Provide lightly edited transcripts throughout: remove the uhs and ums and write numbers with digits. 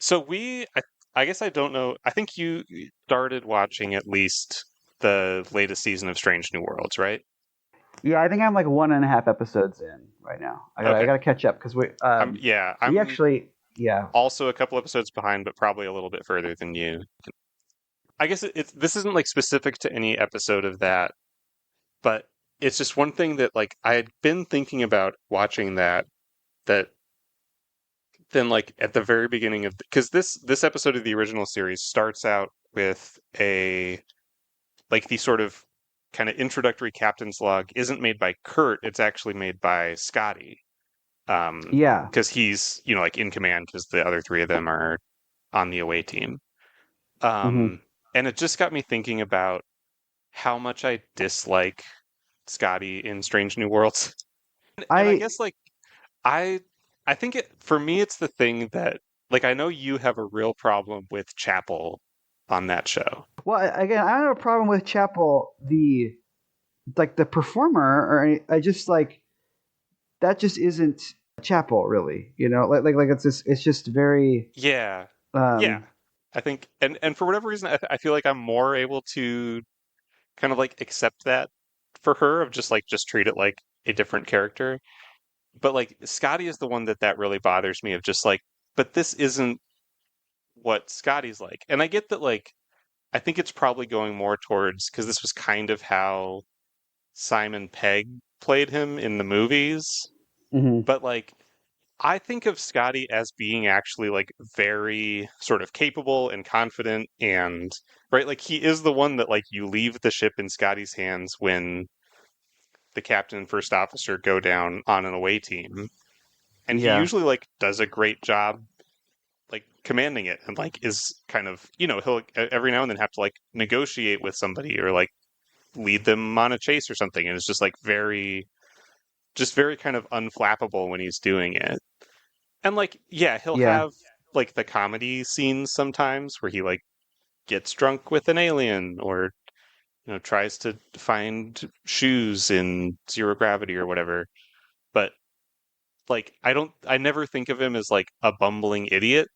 So I guess I don't know. I think you started watching at least the latest season of Strange New Worlds, right? Yeah, I think I'm like 1.5 episodes in right now. I Okay. gotta catch up because we I'm actually yeah. also a couple episodes behind, but probably a little bit further than you. I guess it's this isn't like specific to any episode of that, but it's just one thing that like I had been thinking about watching that then like at the very beginning of because this episode of the original series starts out with a like the sort of kind of introductory captain's log isn't made by Kurt, it's actually made by Scotty. Yeah. Because he's, like in command because the other three of them are on the away team. Hmm. And it just got me thinking about how much I dislike Scotty in Strange New Worlds. And I I guess like I I think for me it's the thing that like I know you have a real problem with Chapel on that show. well again I don't have a problem with Chapel the performer or I just like that just isn't Chapel really, like it's just very Yeah. Yeah. um I think and for whatever reason I feel like I'm more able to kind of like accept that for her of just treat it like a different character. But like Scotty is the one that really bothers me of just like but this isn't what Scotty's like. And I get that like I think it's probably going more towards because this was kind of how Simon Pegg played him in the movies. mhm. But like I think of Scotty as being actually like very sort of capable and confident and right like he is the one that like you leave the ship in Scotty's hands when the captain and first officer go down on an away team and he Yeah. usually like does a great job like commanding it and like is kind of he'll every now and then have to like negotiate with somebody or like lead them on a chase or something and it's just like very kind of unflappable when he's doing it. And like, yeah, he'll Yeah. have like the comedy scenes sometimes where he like gets drunk with an alien or tries to find shoes in zero gravity or whatever. But like I never think of him as like a bumbling idiot.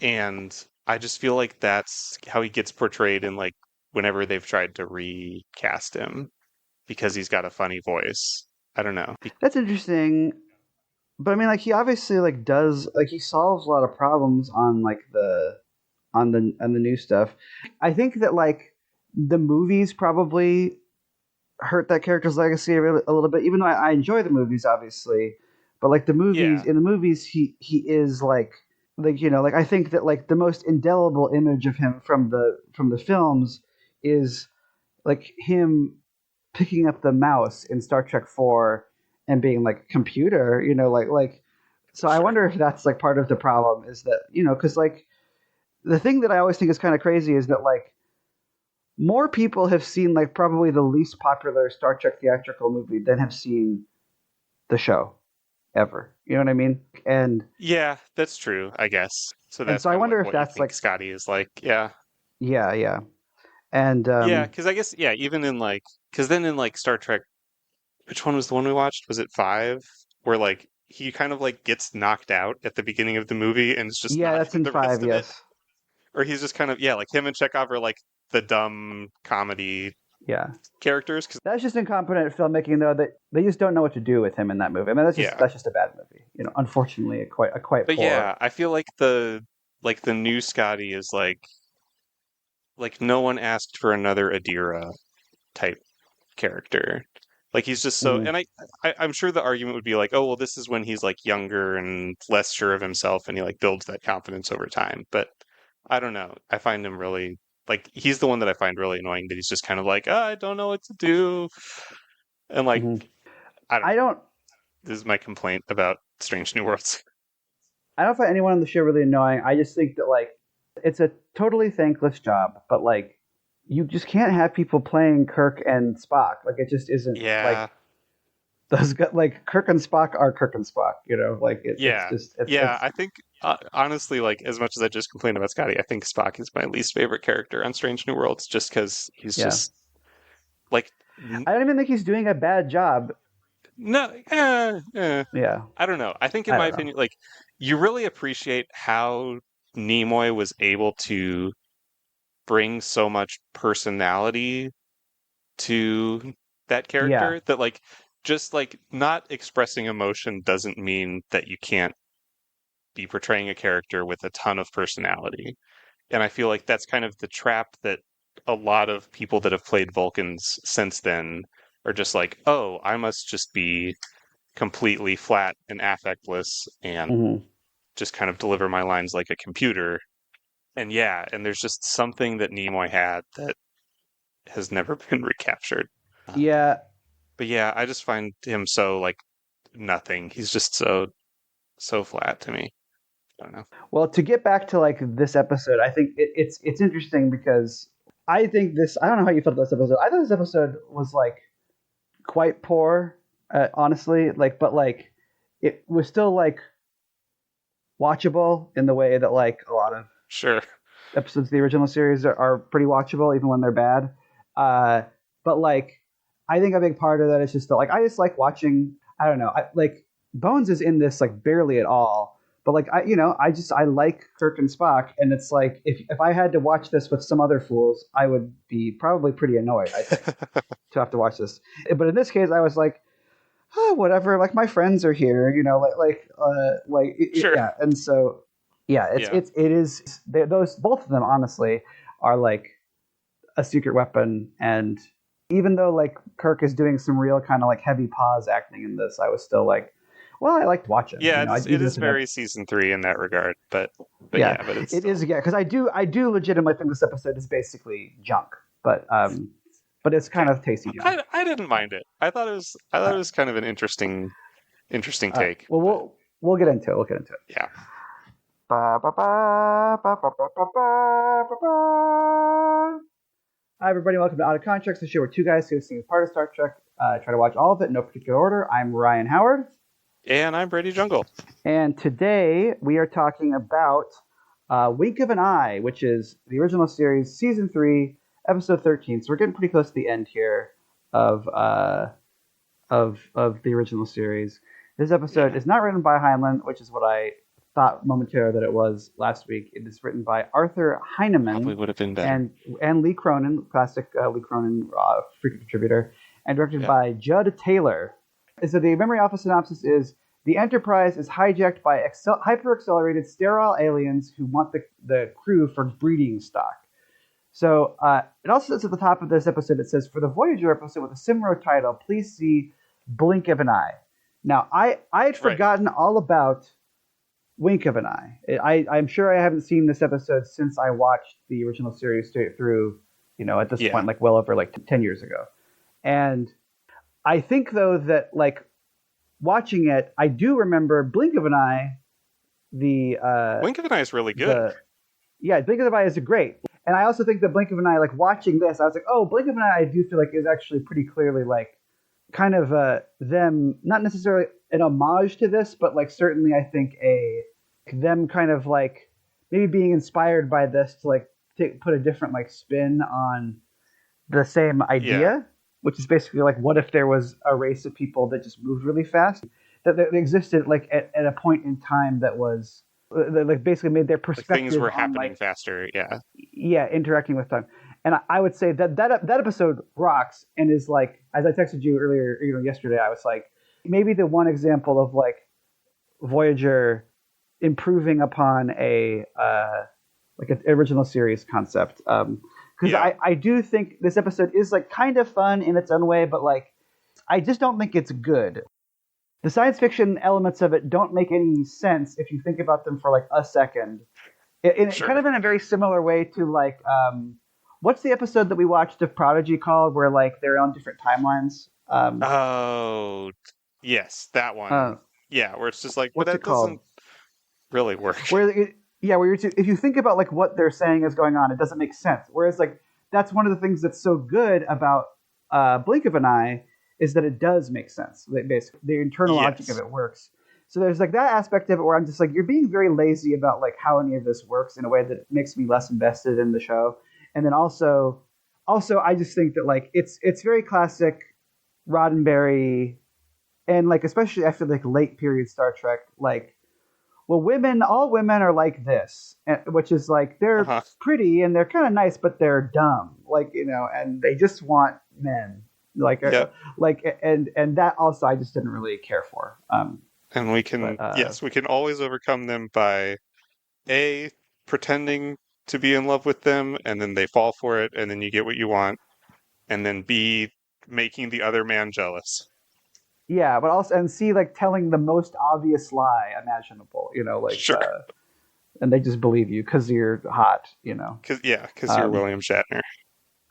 And I just feel like that's how he gets portrayed in like whenever they've tried to recast him because he's got a funny voice. I don't know. That's interesting. But I mean, like he obviously like does like he solves a lot of problems on like the new stuff. I think that like the movies probably hurt that character's legacy a little bit. Even though I enjoy the movies, obviously, but like Yeah, in the movies, he is like I think that like the most indelible image of him from the films is like him picking up the mouse in Star Trek 4 and being like computer, like so I sure. wonder if that's like part of the problem is that, cuz like the thing that I always think is kind of crazy is that like more people have seen like probably the least popular Star Trek theatrical movie than have seen the show ever. You know what I mean? Yeah, that's true, I guess. So And that's so I kind of wonder like if what you that's think like Scotty is like. Yeah. yeah, yeah. And Yeah, because I guess, yeah, even in like, because then in like Star Trek, which one was the one we watched? Was it five? Where like he kind of like gets knocked out at the beginning of the movie and is just yeah, not that's in in the rest 5, of it? yes. Or he's just kind of, yeah, like him and Chekhov are like the dumb comedy Yeah. characters. Cause, That's just incompetent filmmaking, though. That they just don't know what to do with him in that movie. I mean, yeah. that's just a bad movie. Unfortunately, a quite But poor. yeah, I feel like the new Scotty is like no one asked for another Adira type character. Like he's just so, Mm. and I'm sure the argument would be like, oh well, this is when he's like younger and less sure of himself, and he like builds that confidence over time. But I don't know. I find him really like he's the one that I find really annoying. That he's just kind of like, oh, I don't know what to do, and like Hmm. I don't I know. don't. This is my complaint about Strange New Worlds. I don't find anyone on the show really annoying. I just think that like it's a totally thankless job, but like you just can't have people playing Kirk and Spock. Like it just isn't Yeah, like those guys. Like Kirk and Spock are Kirk and Spock. Like it's yeah, just yeah. it's I think honestly, like as much as I just complained about Scotty, I think Spock is my least favorite character on Strange New Worlds, just because he's yeah. just like I don't even think he's doing a bad job. no, Yeah, I don't know. I think in I my don't know. opinion, like you really appreciate how Nimoy was able to bring so much personality to that Yeah. character that like just like not expressing emotion doesn't mean that you can't be portraying a character with a ton of personality. And I feel like that's kind of the trap that a lot of people that have played Vulcans since then are just like, oh, I must just be completely flat and affectless and Hmm. just kind of deliver my lines like a computer. And yeah, and there's just something that Nimoy had that has never been recaptured. Uh, Yeah. but yeah, I just find him so like nothing. He's just so flat to me. I don't know. Well, to get back to like this episode, I think it's interesting because I think this. I don't know how you felt about this episode. I thought this episode was like quite poor, honestly. Like, but like it was still like watchable in the way that like a lot of Sure. episodes of the original series are pretty watchable, even when they're bad. Uh, but like, I think a big part of that is just that like I just like watching. I don't know. Like Bones is in this like barely at all. But like I like Kirk and Spock, and it's like if I had to watch this with some other fools, I would be probably pretty annoyed. I think to have to watch this. But in this case, I was like, oh, whatever. Like my friends are here, Sure. yeah. And so yeah, Yeah. it is. Those both of them honestly are like a secret weapon. And even though like Kirk is doing some real kind of like heavy pause acting in this, I was still like, well, I liked watching. Yeah, it Even is if it had, very season 3 in that regard, but yeah, yeah, but it's it is. still Yeah, because I do legitimately think this episode is basically junk, but it's kind okay. of tasty junk. I didn't mind it. I thought Uh, it was kind of an interesting all right. take, Well, but we'll get into it. We'll get into it. yeah. Ba, ba, ba, ba, ba, ba, ba, ba, ba. Hi, everybody. Welcome to Out of Contreks, the show where two guys who have seen part of Star Trek try to watch all of it in no particular order. I'm Ryan Howard. And I'm Brady Jungle. And today we are talking about Wink of an Eye, which is the original series, Season 3, Episode 13. So we're getting pretty close to the end here of the original series. This episode Yeah. is not written by Heinlein, which is what I thought momentarily that it was last week. It is written by Arthur Probably Heinemann would have been better. and Lee Cronin, classic Lee Cronin frequent contributor, and directed Yeah. by Judd Taylor. So the memory alpha synopsis is: the Enterprise is hijacked by hyper-accelerated sterile aliens who want the crew for breeding stock. So it also says at the top of this episode, it says, for the Voyager episode with a similar title, please see Blink of an Eye. Now, I had forgotten all about Wink of an Eye. I'm sure I haven't seen this episode since I watched the original series straight through, at this Yeah. point, like well over like 10 years ago. And I think, though, that like watching it, I do remember Blink of an Eye. Wink of an Eye is really good. Blink of an Eye is great. And I also think that Blink of an Eye, like watching this, I was like, oh, Blink of an Eye, I do feel like is actually pretty clearly like kind of them, not necessarily an homage to this, but like certainly I think them kind of like maybe being inspired by this to like put a different like spin on the same idea, which is basically like, what if there was a race of people that just moved really fast, that existed like at a point in time that was that like basically made their perspective Like things were on, happening like, faster. Yeah. interacting with time. And I would say that episode rocks and is like, as I texted you earlier, yesterday, I was like, maybe the one example of like Voyager improving upon a like an original series concept. Because I do think this episode is like kind of fun in its own way, but like I just don't think it's good. The science fiction elements of it don't make any sense if you think about them for like a second. Sure. Kind of in a very similar way to like, what's the episode that we watched of Prodigy called, where like they're on different timelines? Oh, yes, that one. Yeah, where it's just like, but What's that it called? doesn't really work. Where if you think about like what they're saying is going on, it doesn't make sense. Whereas like that's one of the things that's so good about Blink of an Eye is that it does make sense. Basically, the internal logic of it works. So there's like that aspect of it where I'm just like, you're being very lazy about like how any of this works in a way that makes me less invested in the show. And then also I just think that like it's very classic Roddenberry, and like especially after like late period Star Trek, like well, all women are like this, which is like they're Uh-huh. pretty and they're kind of nice, but they're dumb, like and they just want men, like Yep. and that also I just didn't really care for. And we But can, yes, we can always overcome them by A, pretending to be in love with them, and then they fall for it, and then you get what you want, and then B, making the other man jealous. yeah, but also and C, like telling the most obvious lie imaginable, Sure. and they just believe you because you're hot, Because you're Um, William Shatner.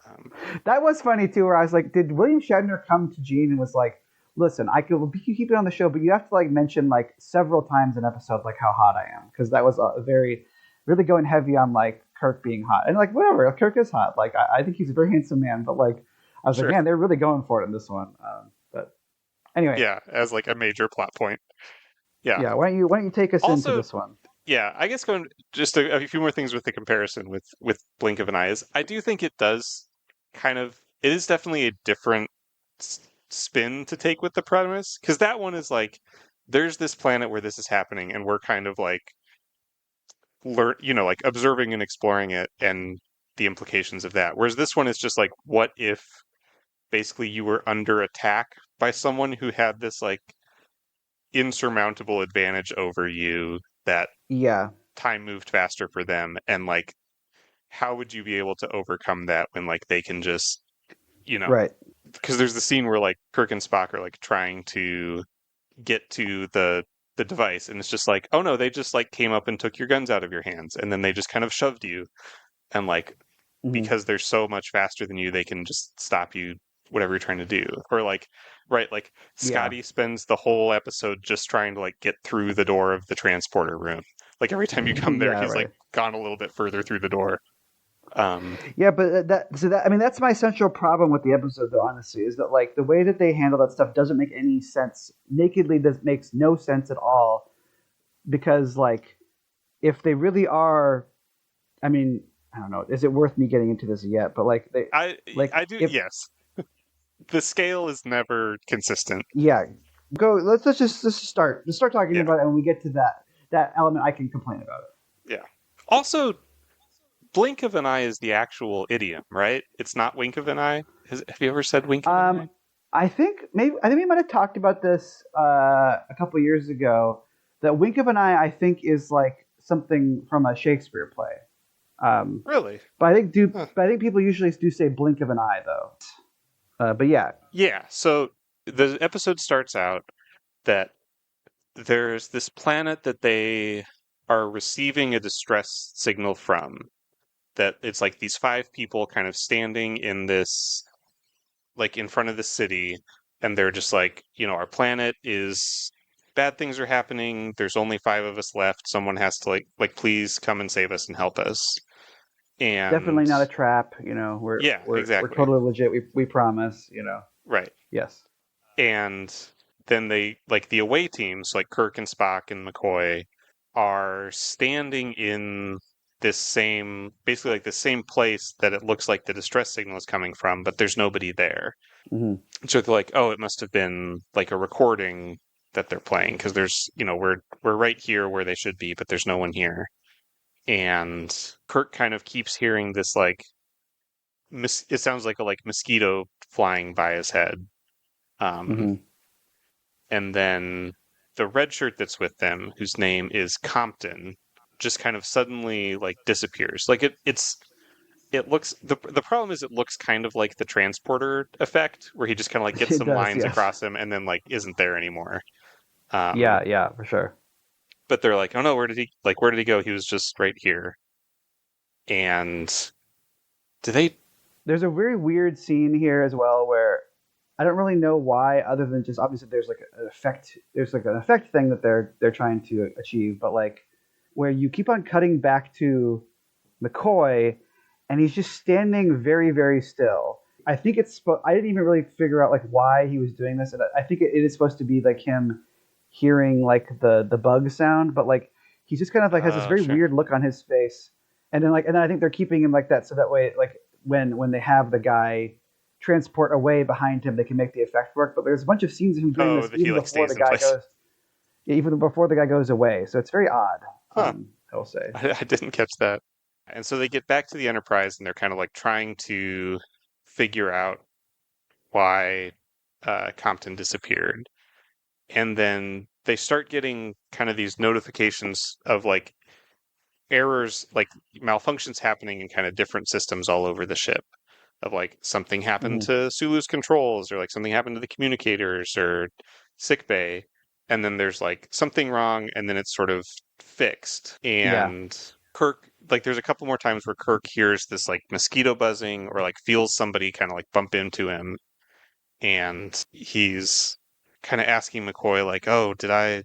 Um, that was funny too, where I was like, did William Shatner come to Gene and was like, listen, I could keep it on the show, but you have to like mention like several times an episode like how hot I am, because that was a very really going heavy on like Kirk being hot, and like whatever, Kirk is hot. Like I think he's a very handsome man, but like I was like, sure. man, they're really going for it in this one. But anyway, Yeah, as like a major plot point. Yeah. yeah, why don't you take us into Also, this one? yeah, I guess going just a few more things with the comparison with Blink of an Eye is I do think it does it is definitely a different spin to take with the premise, because that one is like there's this planet where this is happening and we're kind of like like observing and exploring it and the implications of that. Whereas this one is just like, what if basically you were under attack by someone who had this like insurmountable advantage over you, that Yeah, time moved faster for them, and like how would you be able to overcome that when like they can just you know right. because there's the scene where like Kirk and Spock are like trying to get to the device, and it's just like, oh no, they just like came up and took your guns out of your hands, and then they just kind of shoved you, and like Hmm. because they're so much faster than you, they can just stop you, whatever you're trying to do. Or like, right, like Yeah, Scotty spends the whole episode just trying to like get through the door of the transporter room. Like every time you come there, yeah, he's like right. gone a little bit further through the door. Um, Yeah, but I mean that's my central problem with the episode, though. Honestly, is that like the way that they handle that stuff doesn't make any sense. Nakedly, does makes no sense at all, because like if they really are, I mean, I don't know. Is it worth me getting into this yet? But like they I like I do, if yes. The scale is never consistent. yeah, go. Let's start talking Yeah, about it, and when we get to that element, I can complain about it. yeah. Also, blink of an eye is the actual idiom, right? It's not wink of an eye. Have you ever said wink of an eye? Um, I think we might have talked about this a couple years ago. That wink of an eye, I think, is like something from a Shakespeare play. Um, Really? Huh. but I think people usually do say blink of an eye though. But yeah, Yeah. So the episode starts out that there's this planet that they are receiving a distress signal from. That it's like these five people kind of standing in this, like in front of the city, and they're just like, our planet is bad things are happening. There's only five of us left. Someone has to please come and save us and help us. definitely And not a trap. We're yeah, we're exactly. totally legit. We promise. Right. Yes. And then they like the away teams, like Kirk and Spock and McCoy, are standing in this same, basically like the same place that it looks like the distress signal is coming from, but there's nobody there. Hmm. So they're like, oh, it must have been like a recording that they're playing, because there's, we're right here where they should be, but there's no one here. And Kirk kind of keeps hearing this like, it sounds like a like mosquito flying by his head. Um, Hmm. and then the red shirt that's with them, whose name is Compton, just kind of suddenly like disappears. Like it looks, the problem is it looks kind of like the transporter effect, where he just kind of like gets It some does. lines Yes. across him and then like isn't there anymore. Um, Yeah. Yeah. For sure. but they're like, oh no, where did he go? He was just right here. And do they? There's a very weird scene here as well where I don't really know why, other than just obviously there's like an effect. There's like an effect thing that they're trying to achieve, but like where you keep on cutting back to McCoy, and he's just standing very very still. I think I didn't even really figure out like why he was doing this, and I think it is supposed to be like him hearing like the bug sound, but like he's just kind of like has this very Sure. weird look on his face, and then I think they're keeping him like that so that way like when they have the guy transport away behind him, they can make the effect work. But there's a bunch of scenes of him doing Oh, this that he even like before the stays in guy place. goes. even before the guy goes away. So it's very odd. Huh. I will say. I didn't catch that. And so they get back to the Enterprise and they're kind of like trying to figure out why Compton disappeared. And then they start getting kind of these notifications of like errors, like malfunctions happening in kind of different systems all over the ship. Of like something happened Hmm. to Sulu's controls, or like something happened to the communicators, or sick bay, and then there's like something wrong, and then it's sort of fixed. Yeah. And Kirk, like, there's a couple more times where Kirk hears this like mosquito buzzing, or like feels somebody kind of like bump into him, and he's kind of asking McCoy like, "Oh, could I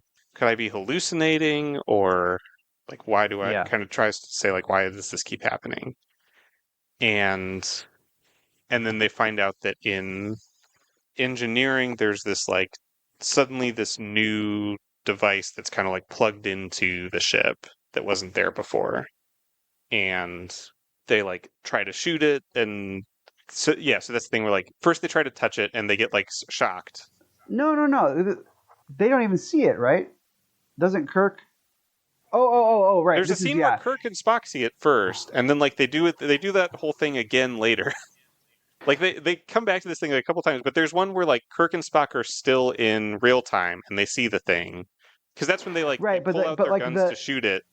be hallucinating, or like why do I?" Yeah. Kind of tries to say like, "Why does this keep happening?" And then they find out that in engineering there's this like suddenly this new device that's kind of like plugged into the ship that wasn't there before, and they like try to shoot it. And so yeah, so that's the thing where like first they try to touch it and they get like shocked. No, no, no. They don't even see it, right? Doesn't Kirk? Oh, right. There's a This is scene where yeah. Kirk and Spock see it first, and then like they do that whole thing again later. Like they come back to this thing like a couple times, but there's one where like Kirk and Spock are still in real time and they see the thing, because that's when they Right, pull out but their like guns to the shoot it,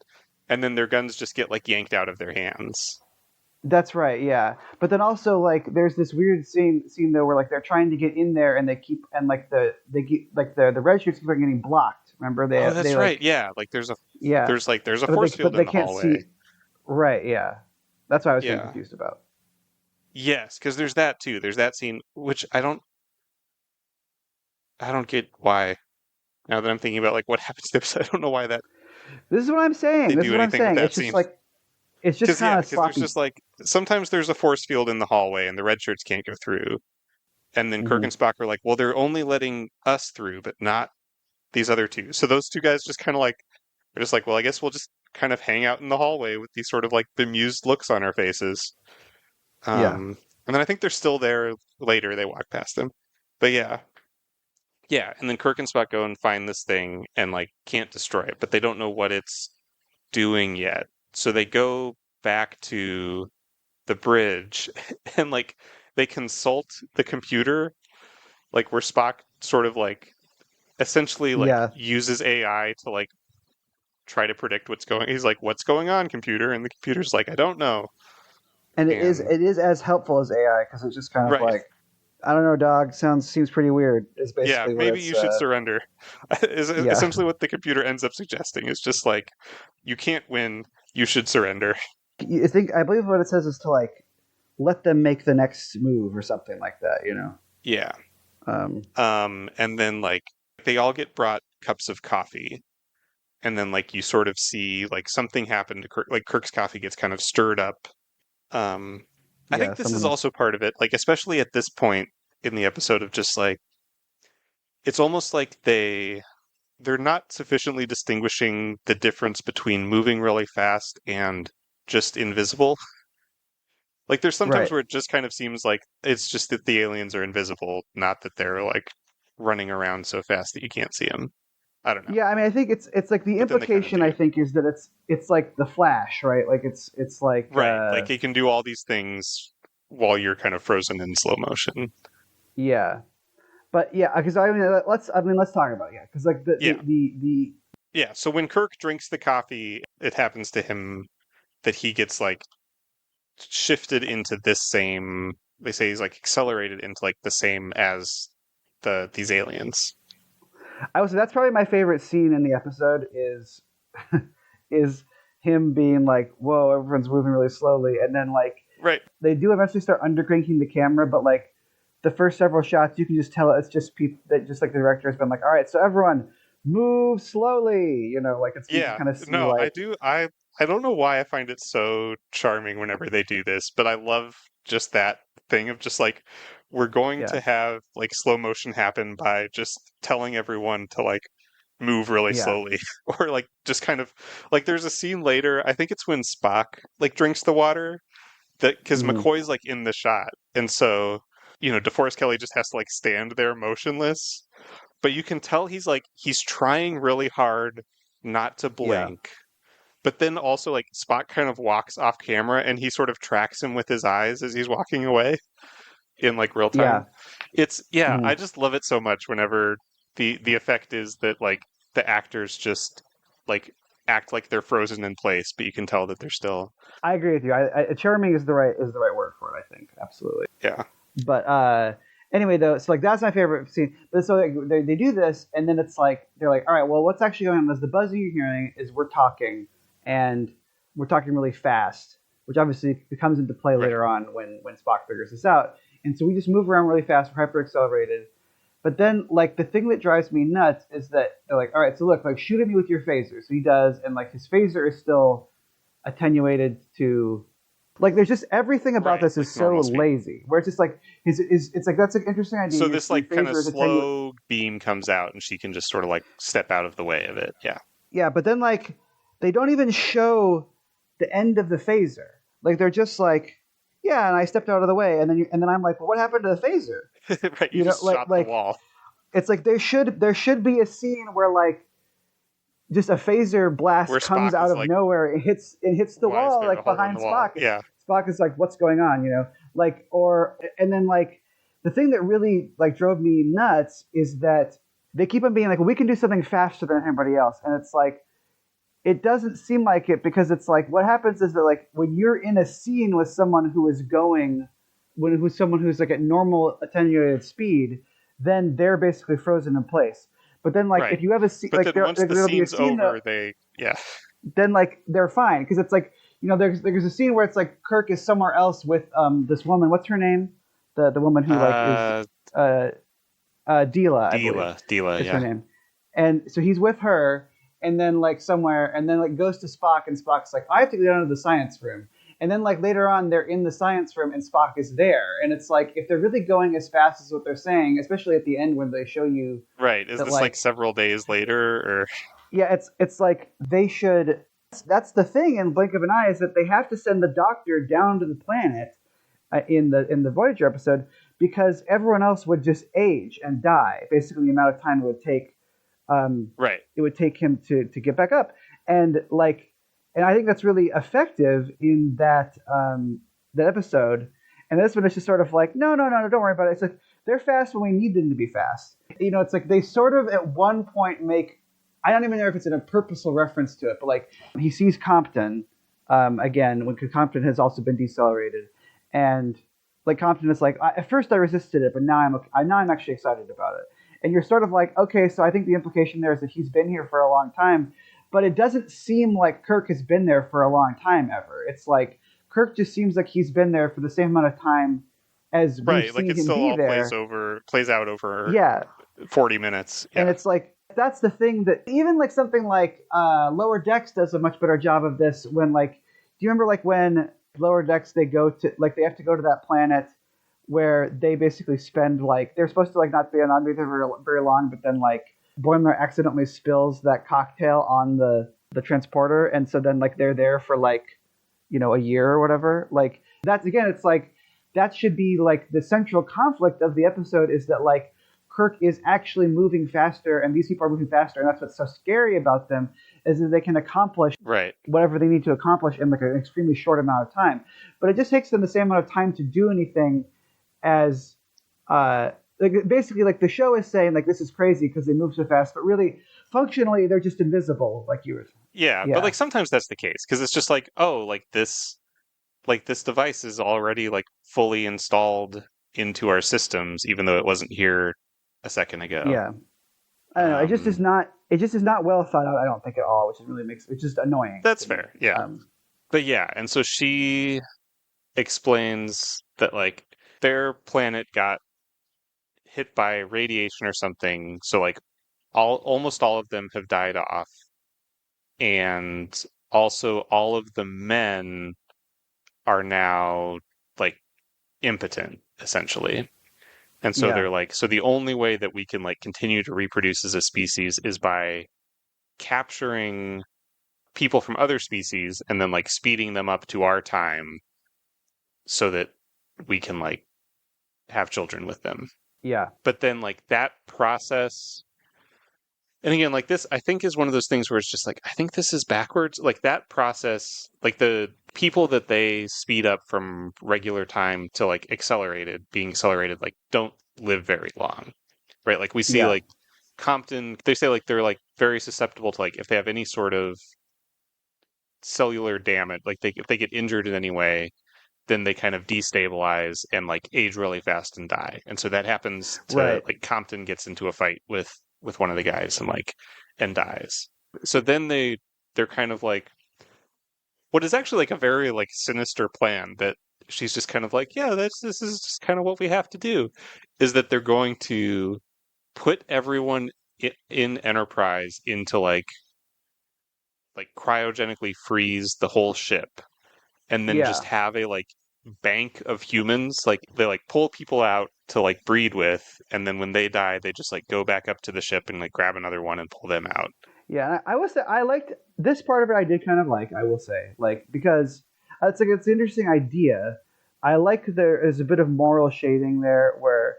and then their guns just get like yanked out of their hands. that's right, yeah. But then also like there's this weird scene though where like they're trying to get in there and they keep and like they get like the red shirts keep on getting blocked. Remember Oh, they that's right. like Yeah, like yeah, there's a force but field they in the can't hallway. see. Right, yeah. That's what I was getting Yeah. confused about. Yes, because there's that too. There's that scene which I don't get why. Now that I'm thinking about like what happens to this, I don't know why that This is what I'm saying. they This is do what I'm anything with saying. that scene. It's just Because yeah, kind of because there's sloppy. just like sometimes there's a force field in the hallway and the red shirts can't go through. And then Kirk Hmm. and Spock are like, well, they're only letting us through, but not these other two. So those two guys just kind of like, are just like, well, I guess we'll just kind of hang out in the hallway with these sort of like bemused looks on our faces. Yeah. And then I think they're still there later. They walk past them. But yeah, yeah. And then Kirk and Spock go and find this thing and like can't destroy it, but they don't know what it's doing yet. So they go back to the bridge and like they consult the computer, like where Spock sort of like essentially like Yeah. uses AI to like try to predict what's going. He's like, "What's going on, computer?" And the computer's like, "I don't know." And And it is as helpful as AI because it's just kind of right, like I don't know, dog. Seems pretty weird. Is yeah, basically what maybe it's. you should surrender. Is Yeah. essentially what the computer ends up suggesting. Is just like, you can't win. You should surrender. I believe what it says is to like let them make the next move or something like that. You know. Yeah. Um, And then like they all get brought cups of coffee, and then like you sort of see like something happen to Kirk. Like Kirk's coffee gets kind of stirred up. Um, I yeah. think this is Someone is. also part of it. Like especially at this point in the episode of just like it's almost like they're not sufficiently distinguishing the difference between moving really fast and just invisible. Like there's sometimes Right. where it just kind of seems like it's just that the aliens are invisible, not that they're like running around so fast that you can't see them. I don't know. Yeah. I mean, I think it's like the But then they kind of implication. I do. think is that it's like the Flash, right? Like it's like Right. Like they can do all these things while you're kind of frozen in slow motion. yeah. But yeah, because I mean let's talk about it, yeah, because like Yeah. the Yeah. So when Kirk drinks the coffee, it happens to him that he gets like shifted into this same, they say he's like accelerated into like the same as these aliens. I would say that's probably my favorite scene in the episode is him being like, "Whoa, everyone's moving really slowly," and then like Right. they do eventually start undercranking the camera, but like the first several shots, you can just tell it's just people that just like the director has been like, "All right, so everyone move slowly," you know, like it's you can Yeah. kind of see No, I like do. I don't know why I find it so charming whenever they do this, but I love just that thing of just like we're going yeah, to have like slow motion happen by just telling everyone to like move really yeah, slowly or like just kind of like there's a scene later, I think it's when Spock like drinks the water, that because hmm McCoy's like in the shot, and so DeForest Kelly just has to like stand there motionless, but you can tell he's trying really hard not to Yeah. blink. But then also like Spock kind of walks off camera and he sort of tracks him with his eyes as he's walking away in like real time. Yeah. It's yeah, I Mhm. just love it so much whenever the effect is that like the actors just like act like they're frozen in place, but you can tell that they're still I agree with you. Charming is the right word for it. I think absolutely. yeah. But anyway, though, so like that's my favorite scene. But so like, they do this, and then it's like they're like, all right, well, what's actually going on? Is the buzzing you're hearing is we're talking, and we're talking really fast, which obviously comes into play Right. later on when Spock figures this out. And so we just move around really fast, we're hyper accelerated. But then, like, the thing that drives me nuts is that they're like, all right, so look, like, shoot at me with your phaser. So he does, and like his phaser is still attenuated to like there's just everything about Right. this Like is so normal speed. lazy where it's just like it's like that's an interesting idea. So this Your like kind of phaser is attenuated. slow beam comes out and she can just sort of like step out of the way of it. Yeah. Yeah, but then like they don't even show the end of the phaser. Like they're just like, yeah, and I stepped out of the way, and then I'm like, well, what happened to the phaser? Right. You You know, just shot the wall. it's like there should be a scene where like just a phaser blast Where comes Spock out is of like, nowhere and hits the why is wall there a like hole in behind the wall? Spock. Yeah. Spock is like, what's going on? Like or and then like the thing that really like drove me nuts is that they keep on being like, well, we can do something faster than everybody else, and it's like it doesn't seem like it because it's like what happens is that like when you're in a scene with someone who is going when who's someone who's like at normal attenuated speed, then they're basically frozen in place. But then like Right. if you have a scene But like then once the there'll be a scene's scene that over, yeah. then like they're fine because it's like there's a scene where it's like Kirk is somewhere else with this woman. What's her name? The woman who like is Uh, uh Deela, I believe, Deela, is her yeah. name. And so he's with her, and then like somewhere, and then like goes to Spock, and Spock's like, I have to go down to the science room. And then like later on, they're in the science room, and Spock is there, and it's like if they're really going as fast as what they're saying, especially at the end when they show you Right. Is that this like like several days later or yeah, it's like they should. That's the thing in Blink of an Eye is that they have to send the Doctor down to the planet in the Voyager episode because everyone else would just age and die. Basically, the amount of time right. it would take him to get back up, and like, and I think that's really effective in that episode. And this one is just sort of like, no, don't worry about it. It's like they're fast when we need them to be fast. It's like they sort of at one point make. I don't even know if it's in a purposeful reference to it, but like he sees Compton again when Compton has also been decelerated, and like Compton is like, at first I resisted it, but now I'm actually excited about it. And you're sort of like, okay, so I think the implication there is that he's been here for a long time, but it doesn't seem like Kirk has been there for a long time ever. It's like Kirk just seems like he's been there for the same amount of time as we've Right. Like seen it him still be all there. plays out over Yeah, 40 minutes. and Yeah. it's like that's the thing that even like something like Lower Decks does a much better job of this. When like, do you remember like when Lower Decks they go to like they have to go to that planet where they basically spend like they're supposed to like not be there very long, but then like Boimler accidentally spills that cocktail on the transporter, and so then like they're there for like a year or whatever. Like that's again, it's like that should be like the central conflict of the episode is that like Kirk is actually moving faster, and these people are moving faster, and that's what's so scary about them is that they can accomplish Right. whatever they need to accomplish in like an extremely short amount of time. But it just takes them the same amount of time to do anything as like basically like the show is saying like this is crazy because they move so fast, but really functionally they're just invisible, like you were saying. Yeah, but Yeah, like sometimes that's the case because it's just like, oh, like this device is already like fully installed into our systems even though it wasn't here a second ago. yeah. I don't know. It just is Um not. It just is not well thought out. I don't think at all, which really makes it's just annoying that's to me. fair. Yeah. But yeah, and so she explains that like their planet got hit by radiation or something, so like almost all of them have died off, and also all of the men are now like impotent essentially. And so Yeah, they're like, so the only way that we can like continue to reproduce as a species is by capturing people from other species and then like speeding them up to our time so that we can like have children with them. yeah, But then like that process And again, like this, I think is one of those things where it's just like, I think this is backwards. Like that process, like the people that they speed up from regular time to like being accelerated, like don't live very long, right? Like we see Yeah, like Compton, they say like they're like very susceptible to like if they have any sort of cellular damage, like if they get injured in any way, then they kind of destabilize and like age really fast and die. And so that happens to right. like Compton gets into a fight with one of the guys and dies. So then they're kind of like what is actually like a very like sinister plan that she's just kind of like, yeah, this is just kind of what we have to do is that they're going to put everyone in Enterprise into like cryogenically freeze the whole ship and then just Yeah, have a like bank of humans like they like pull people out to like breed with and then when they die they just like go back up to the ship and like grab another one and pull them out. yeah. I was I liked this part of it. I did kind of like. I will say, like, because it's an interesting idea. I like there is a bit of moral shading there where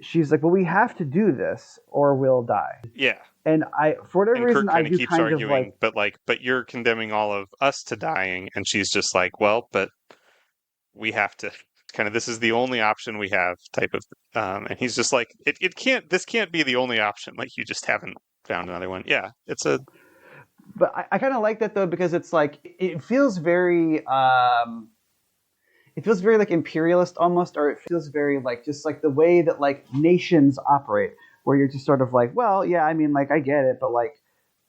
she's like, "Well, we have to do this or we'll die." Yeah, And I, for whatever and reason, Kirk I kind of do keeps kind of arguing like, but you're condemning all of us to dying and she's just like, well, but we have to kind of this is the only option we have type of and he's just like it can't this can't be the only option like you just haven't found another one. Yeah, it's a but I kind of like that though because it's like it feels very like imperialist almost, or it feels very like just like the way that like nations operate, where you're just sort of like, well, yeah, I mean, like I get it, but like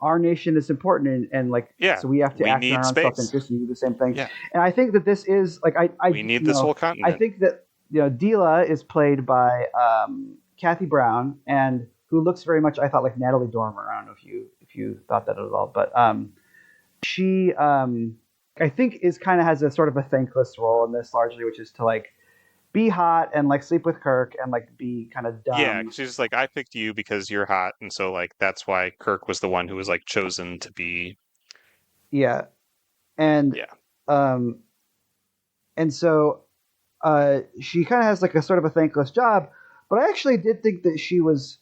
our nation is important, and like yeah, so we have to we act in need our own self space. interest and do the same thing. Yeah, And I think that this is like we need this whole I continent. think that Deela is played by Kathy Brown, and who looks very much I thought like Natalie Dormer. I don't know if you thought that at all, but she I think is kind of has a sort of a thankless role in this largely, which is to like be hot and like sleep with Kirk and like be kind of Yeah, dumb. she's just like, I picked you because you're hot, and so like that's why Kirk was the one who was like chosen to be. Yeah, and Yeah, um and so she kind of has like a sort of a thankless job. But I actually did think that she was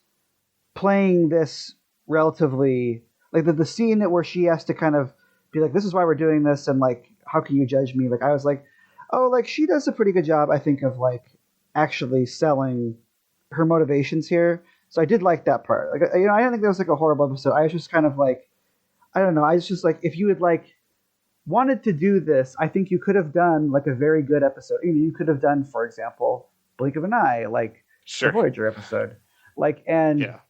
playing this relatively like the scene where she has to kind of be like, this is why we're doing this, and like, how can you judge me? Like, I was like, oh, like she does a pretty good job, I think, of like actually selling her motivations here. So I did like that part. Like, I don't think that was like a horrible episode. I was just kind of like, I don't know. I was just like, if you had like wanted to do this, I think you could have done like a very good episode. You could have done, for example, Blink of an Eye, like the sure. Voyager episode. Like, and Yeah,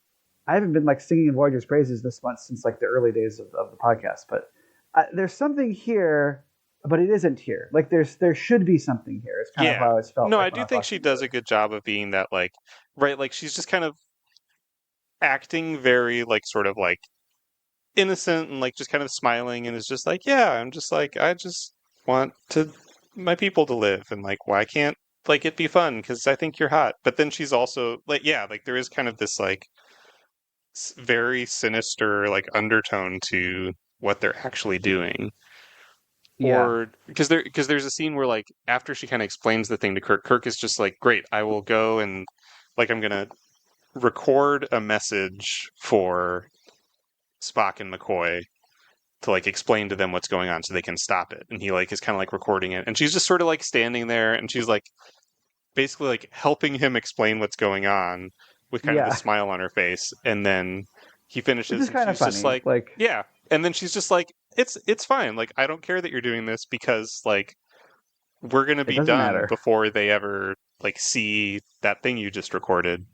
I haven't been like singing Voyager's praises this month since like the early days of the podcast, but there's something here, but it isn't here. Like there should be something here. It's kind of yeah. how it's felt No, I like when I do was think she watching does a this. good job of being that like, right? Like she's just kind of acting very like sort of like innocent and like just kind of smiling and is just like, yeah, I'm just like, I just want to my people to live and like, why can't like it be fun? Because I think you're hot. But then she's also like, yeah, like there is kind of this like very sinister like undertone to what they're actually doing. Yeah, Or because there's a scene where like after she kind of explains the thing to Kirk, Kirk is just like, great, I will go and like I'm gonna record a message for Spock and McCoy to like explain to them what's going on so they can stop it. And he like is kind of like recording it. And she's just sort of like standing there and she's like basically like helping him explain what's going on with kind of a yeah, smile on her face. And then he which finishes is and kind of she's just funny. like, Like, yeah. And then she's just like, it's fine. Like I don't care that you're doing this because like we're gonna it be doesn't done matter. before they ever like see that thing you just recorded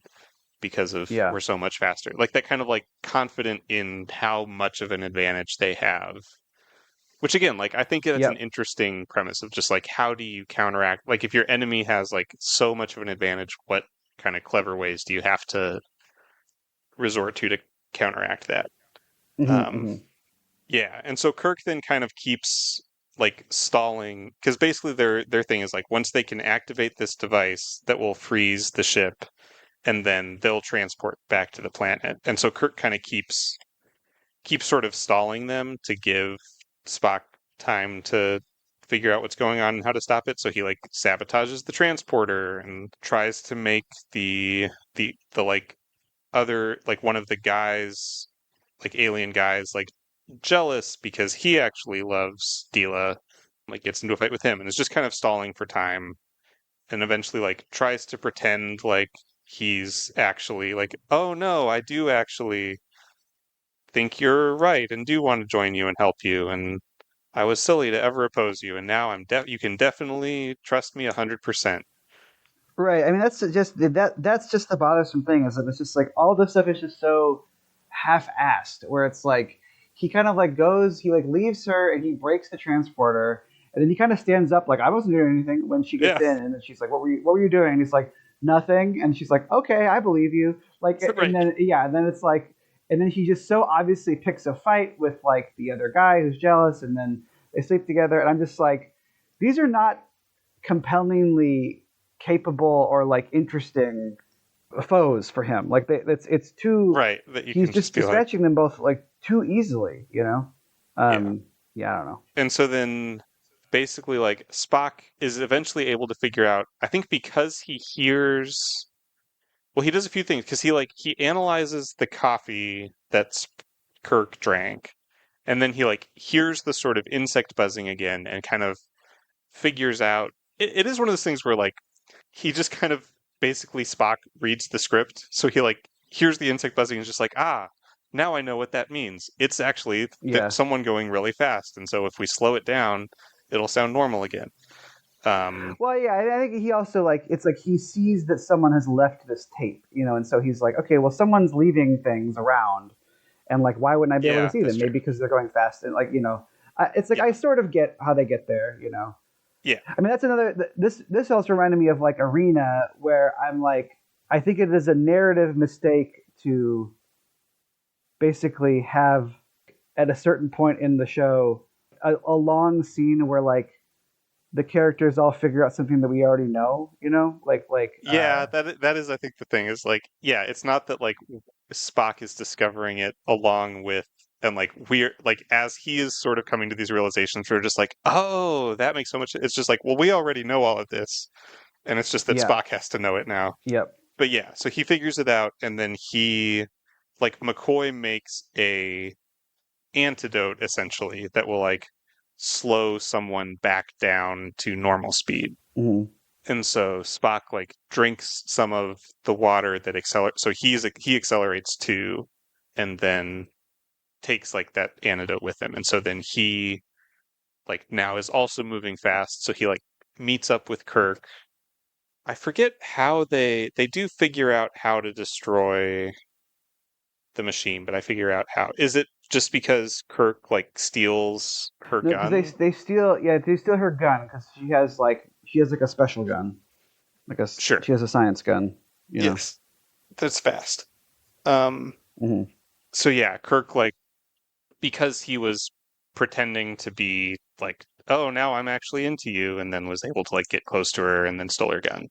because of Yeah, we're so much faster. Like that kind of like confident in how much of an advantage they have. Which again, like I think that's an yep, interesting premise of just like how do you counteract like if your enemy has like so much of an advantage, what kind of clever ways do you have to resort to counteract that? Um hmm yeah, and so Kirk then kind of keeps like stalling because basically their thing is like once they can activate this device that will freeze the ship and then they'll transport back to the planet. And so Kirk kind of keeps sort of stalling them to give Spock time to figure out what's going on and how to stop it. So he like sabotages the transporter and tries to make the like other like one of the guys, like alien guys, like jealous because he actually loves Dila, like gets into a fight with him and is just kind of stalling for time and eventually like tries to pretend like he's actually like, oh no, I do actually think you're right and do want to join you and help you, and I was silly to ever oppose you, and now you can definitely trust me 100%. Right. I mean, that's just the bothersome thing is that it's just like all this stuff is just so half-assed. Where it's like he kind of like goes, he like leaves her, and he breaks the transporter, and then he kind of stands up like I wasn't doing anything when she gets Yeah, in, and then she's like, what were you doing?" And he's like, "Nothing," and she's like, "Okay, I believe you." Like, and right. then yeah, and then it's like, and then he just so obviously picks a fight with like the other guy who's jealous, and then they sleep together, and I'm just like, these are not compellingly capable or like interesting foes for him. Like it's too. Right, that you He's can just just be like, dispatching them both like too easily. You know. yeah. Yeah, I don't know. And so then basically like Spock is eventually able to figure out, I think because he hears, well, he does a few things because he analyzes the coffee that Kirk drank, and then he like hears the sort of insect buzzing again and kind of figures out it is one of those things where like he just kind of basically Spock reads the script, so he like hears the insect buzzing and is just like, ah, now I know what that means. It's actually Yeah. someone going really fast, and so if we slow it down, it'll sound normal again. Um, Well, yeah, I think he also like it's like he sees that someone has left this tape, you know, and so he's like, okay, well, someone's leaving things around, and like, why wouldn't I be able to yeah, see that's them? true. Maybe because they're going fast, and like, you know, it's like Yeah, I sort of get how they get there, you know. yeah, I mean, that's another. This also reminded me of like Arena, where I'm like, I think it is a narrative mistake to basically have at a certain point in the show a long scene where like the characters all figure out something that we already know. You know, yeah. That is, I think, the thing is like, yeah, it's not that like Spock is discovering it along with. And like we're like as he is sort of coming to these realizations, we're just like, oh, that makes so much. It's just like, well, we already know all of this, and it's just that yeah, Spock has to know it now. yep, But yeah, so he figures it out, and then like McCoy makes a antidote essentially that will like slow someone back down to normal speed. mm-hmm. And so Spock like drinks some of the water that accelerates. So he accelerates too, and then takes like that antidote with him. And so then he like now is also moving fast. So he like meets up with Kirk. I forget how they do figure out how to destroy the machine, but I figure out how. Is it just because Kirk like steals her No, because gun? they steal her gun because she has like a special gun, Sure. she has a science gun, you know. Yes. That's fast. Um Mm-hmm. so yeah, Kirk like because he was pretending to be like, oh, now I'm actually into you, and then was able to like get close to her and then stole her gun.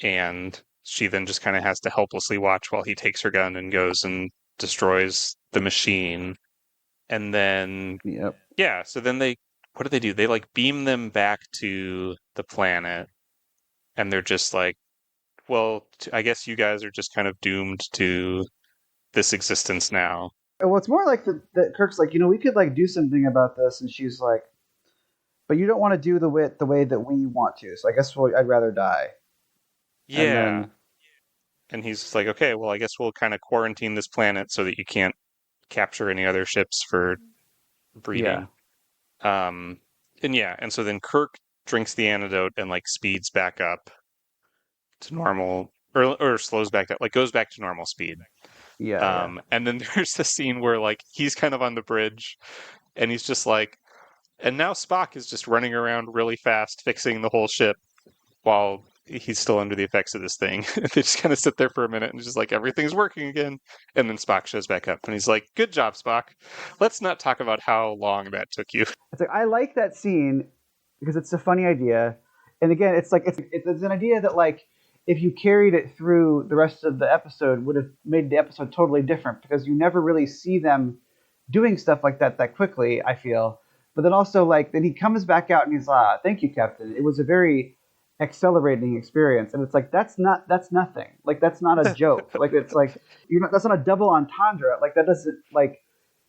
And she then just kind of has to helplessly watch while he takes her gun and goes and destroys the machine. And then Yep. yeah, so then they what do they do? They like beam them back to the planet, and they're just like, well, I guess you guys are just kind of doomed to this existence now. Well, it's more like that Kirk's like, you know, we could like do something about this, and she's like, but you don't want to do the way that we want to, so I guess I'd rather die. And Yeah. then And he's just like, okay, well, I guess we'll kind of quarantine this planet so that you can't capture any other ships for yeah, breeding. Um, and yeah, and so then Kirk drinks the antidote and like speeds back up to normal, or slows back up, like goes back to normal speed. yeah, yeah. And then there's a scene where like he's kind of on the bridge, and he's just like, and now Spock is just running around really fast, fixing the whole ship while he's still under the effects of this thing. They just kind of sit there for a minute and just like everything's working again. And then Spock shows back up and he's like, good job, Spock. Let's not talk about how long that took you. It's like I like that scene because it's a funny idea, and again, it's like it's an idea that like if you carried it through the rest of the episode would have made the episode totally different because you never really see them doing stuff like that quickly. I feel, but then also like then he comes back out and he's thank you, Captain. It was a very accelerating experience, and it's like that's nothing. Like that's not a joke. Like it's like that's not a double entendre. Like that doesn't like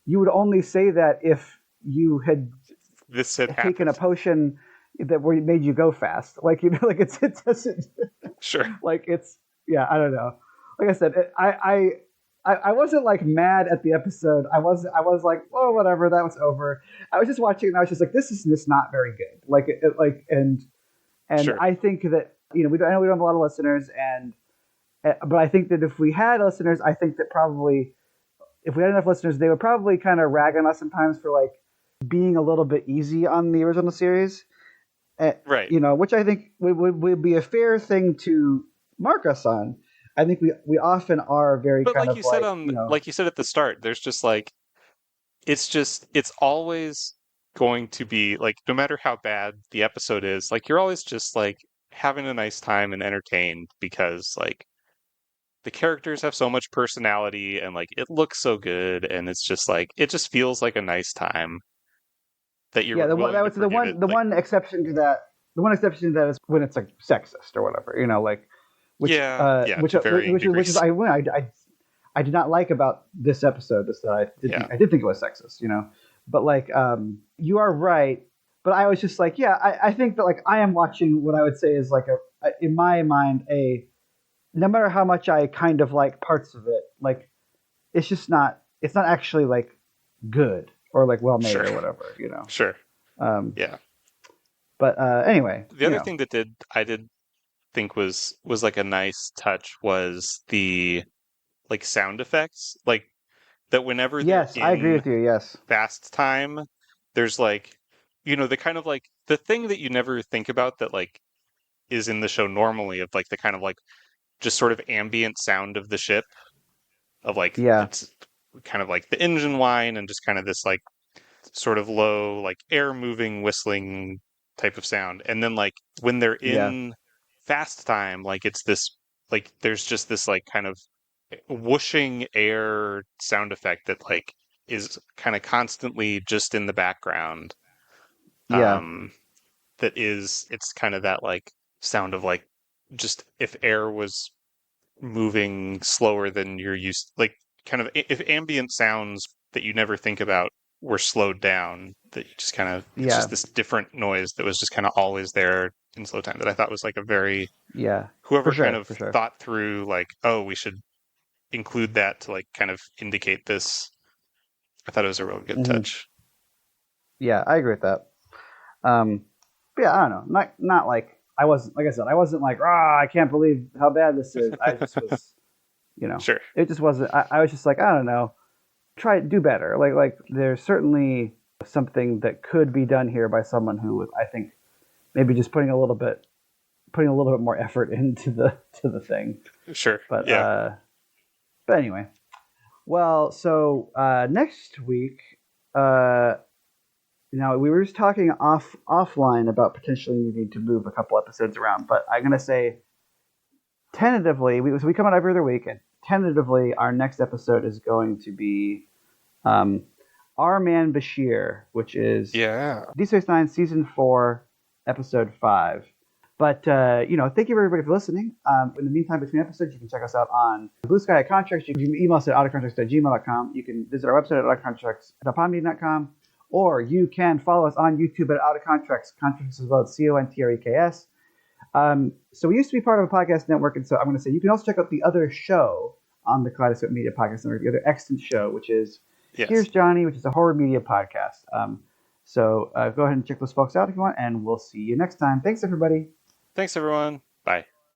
you would only say that if you had This had taken a happened. potion that where made you go fast. Like like it doesn't Sure. like it's yeah I don't know. Like I said, I wasn't like mad at the episode. I was like, oh whatever, that was over. I was just watching and I was just like, this is just not very good. Like like and Sure. I think that I know we don't have a lot of listeners and but I think that if we had listeners, I think that probably if we had enough listeners, they would probably kind of rag on us sometimes for like being a little bit easy on the original series, Right. which I think would be a fair thing to mark us on. I think we often are very But kind of like like you said at the start, there's just like it's always going to be like no matter how bad the episode is, like you're always just like having a nice time and entertained because like the characters have so much personality and like it looks so good and it's just like it just feels like a nice time that yeah you're the one willing that to was forgive it. the Like, one exception to that is when it's like sexist or whatever like which yeah, yeah, which to varying which is degrees. I did not like about this episode is that Yeah, I did think it was sexist, but like you are right. But I was just like, yeah, I think that like I am watching what I would say is like in my mind a no matter how much I kind of like parts of it, like it's not actually like good or like well made sure, or whatever, sure. Um, Yeah. but anyway, The other thing that did I did think was like a nice touch was the like sound effects. Like that whenever they're yes, I agree in with you. Yes, fast time, there's like the kind of like the thing that you never think about that like is in the show normally of like the kind of like just sort of ambient sound of the ship of like yeah, it's kind of like the engine whine and just kind of this like sort of low like air moving whistling type of sound. And then like when they're yeah, in fast time, like it's this like there's just this like kind of whooshing air sound effect that like is kind of constantly just in the background. yeah, Um that is it's kind of that like sound of like just if air was moving slower than you're used like kind of if ambient sounds that you never think about were slowed down that you just kind of it's just yeah, this different noise that was just kind of always there in slow time that I thought was like a very yeah, for whoever kind sure, of for sure. thought through like oh we should include that to like kind of indicate this. I thought it was a real good Hmm. touch. Yeah, I agree with that. But yeah, I don't know, not like I wasn't like I said, I wasn't like I can't believe how bad this is. I just was, Sure. it just wasn't. I was just like I don't know, try do better. Like there's certainly something that could be done here by someone who I think maybe just putting a little bit more effort into the thing. Sure. But Yeah. anyway, well, so next week, uh, now we were just talking offline about potentially needing to move a couple episodes around, but I'm gonna say tentatively we come out every other week, and tentatively our next episode is going to be um, Our Man Bashir, which is Yeah. Deep Space Nine season 4, episode 5. But thank you everybody for listening. In the meantime, between episodes, you can check us out on Blue Sky at Contreks. You can email us at autocontreks@gmail.com. You can visit our website at autocontreks.pomdi.com, or you can follow us on YouTube at Autocontreks. Contreks is spelled Contreks. So we used to be part of a podcast network, and so I'm going to say you can also check out the other show on the Kaleidoscope Media Podcast Network, the other extant show, which is Here's Yes. Johnny, which is a horror media podcast. So go ahead and check those folks out if you want, and we'll see you next time. Thanks, everybody. Thanks everyone.